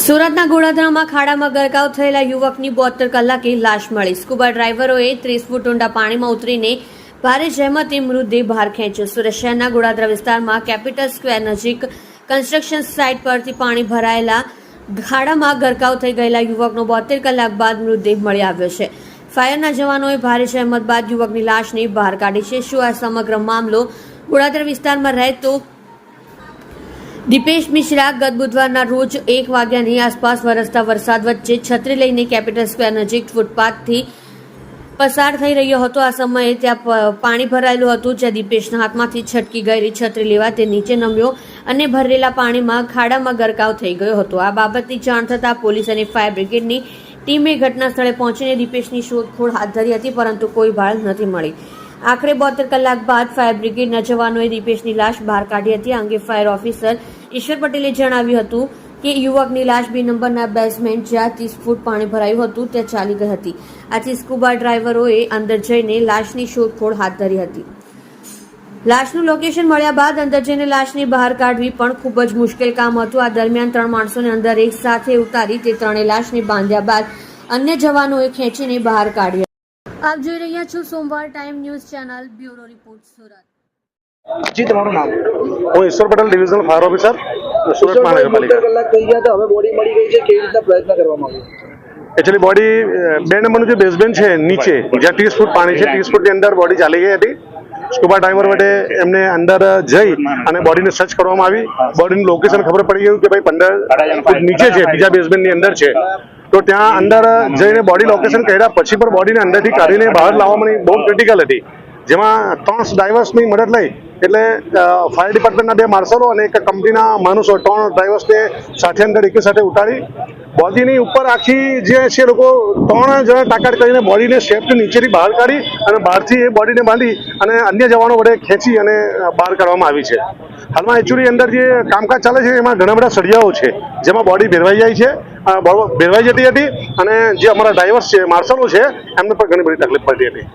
સુરતના ગોળાદરામાં ખાડામાં ગરકાવ થયેલા યુવકની 72 કલાકે લાશ મળી। સ્કુબા ડ્રાઈવરોએ 30 ફૂટ ઊંડા પાણીમાં ઉતરીને ભારે જહેમતે મૃતદેહ બહાર ખેંચ્યો। સુરત શહેરના ગોળાદરા વિસ્તારમાં કેપિટલ સ્ક્વેર નજીક કન્સ્ટ્રક્શન સાઇટ પરથી પાણી ભરાયેલા ખાડામાં ગરકાવ થઈ ગયેલા યુવકનો 72 કલાક બાદ મૃતદેહ મળી આવ્યો છે। ફાયરના જવાનોએ ભારે જહેમત બાદ યુવકની લાશને બહાર કાઢી છે। શું આ સમગ્ર મામલો ગોળાદરા વિસ્તારમાં રહેતો દીપેશ મિશ્રા ગત બુધવારના રોજ 1 વાગ્યાની આસપાસ વરસતા વરસાદ વચ્ચે છત્રી લઈને કેપિટલ સ્ક્વેર નજીક ફૂટપાથથી પસાર થઈ રહ્યો હતો। આ સમયે ત્યાં પાણી ભરાયેલું હતું, જ્યાં દીપેશના હાથમાંથી છટકી ગયેલી છત્રી લેવા તે નીચે નમ્યો અને ભરેલા પાણીમાં ખાડામાં ગરકાવ થઈ ગયો હતો। આ બાબતની જાણ થતાં પોલીસ અને ફાયર બ્રિગેડની ટીમે ઘટના સ્થળે પહોંચીને દીપેશની શોધખોળ હાથ ધરી હતી, પરંતુ કોઈ બાળ નથી મળી। આખરે 72 કલાક બાદ ફાયર બ્રિગેડના જવાનોએ દીપેશની લાશ બહાર કાઢી હતી। આ અંગે ફાયર ઓફિસર ઈશ્વર પટેલે જણાવ્યું હતું કે યુવકની લાશ 2 નંબરના બેઝમેન્ટ જ્યાં 30 ફૂટ પાણી ભરાયું હતું ત્યાં ચાલી ગઈ હતી। આથી સ્કુબા ડ્રાઈવરોએ અંદર જઈને લાશની શોધખોળ હાથ ધરી હતી। લાશનું લોકેશન મળ્યા બાદ અંદર જઈને લાશને બહાર કાઢવી પણ ખૂબ જ મુશ્કેલ કામ હતું। આ દરમિયાન 3 માણસોને અંદર એક સાથે ઉતારી તે ત્રણેય લાશને બાંધ્યા બાદ અન્ય જવાનોએ ખેંચીને બહાર કાઢ્યા। આપ જોઈ રહ્યા છો સોમવાર time news channel, bureau report, Surat. જી, તમારું નામ? હું Ishwar Patel, divisional fire officer, Surat મહાનગરપાલિકા। 72 કલાક થઈ ગયા હતા, હવે બોડી મળી ગઈ છે, કેવી રીતના પ્રયત્ન કરવામાં આવ્યો? એકચ્યુઅલી બોડી 2 નંબરનું જે બેઝમેન્ટ છે નીચે જ્યાં 30 ફૂટ પાણી છે, 30 ફૂટની અંદર બોડી ચાલી ગઈ હતી। સ્કુબા ડ્રાઈવર વડે એમને અંદર જઈ અને બોડીને સર્ચ કરવામાં આવી। બોડીનું લોકેશન ખબર પડી ગયું કે ભાઈ 15 ફૂટ નીચે છે, બીજા બેઝમેન્ટની અંદર છે। તો ત્યાં અંદર જઈને બોડી લોકેશન કર્યા પછી પણ બોડીને અંદરથી કાઢીને બહાર લાવવાની બહુ ક્રિટિકલ હતી, જેમાં 3 ડ્રાઈવર્સની મદદ લઈ એટલે ફાયર ડિપાર્ટમેન્ટના 2 માર્શલો અને એક કંપનીના માણસો 3 ડ્રાઈવર્સને સાથે અંદર એકી સાથે ઉતારી બોડીની ઉપર આખી જે છે લોકો 3 જણા તાકાત કરીને બોડીને સેફટી નીચેથી બહાર કાઢી અને બહારથી એ બોડીને બાંધી અને અન્ય જવાનો વડે ખેંચી અને બહાર કાઢવામાં આવી છે। હાલમાં એકચ્યુઅલી અંદર જે કામકાજ ચાલે છે એમાં ઘણા બધા સળિયાઓ છે, જેમાં બોડી ભેરવાઈ જાય છે, ભેરવાઈ જતી હતી અને જે અમારા ડ્રાઈવર્સ છે, માર્શલો છે, એમને પણ ઘણી બધી તકલીફ પડતી હતી।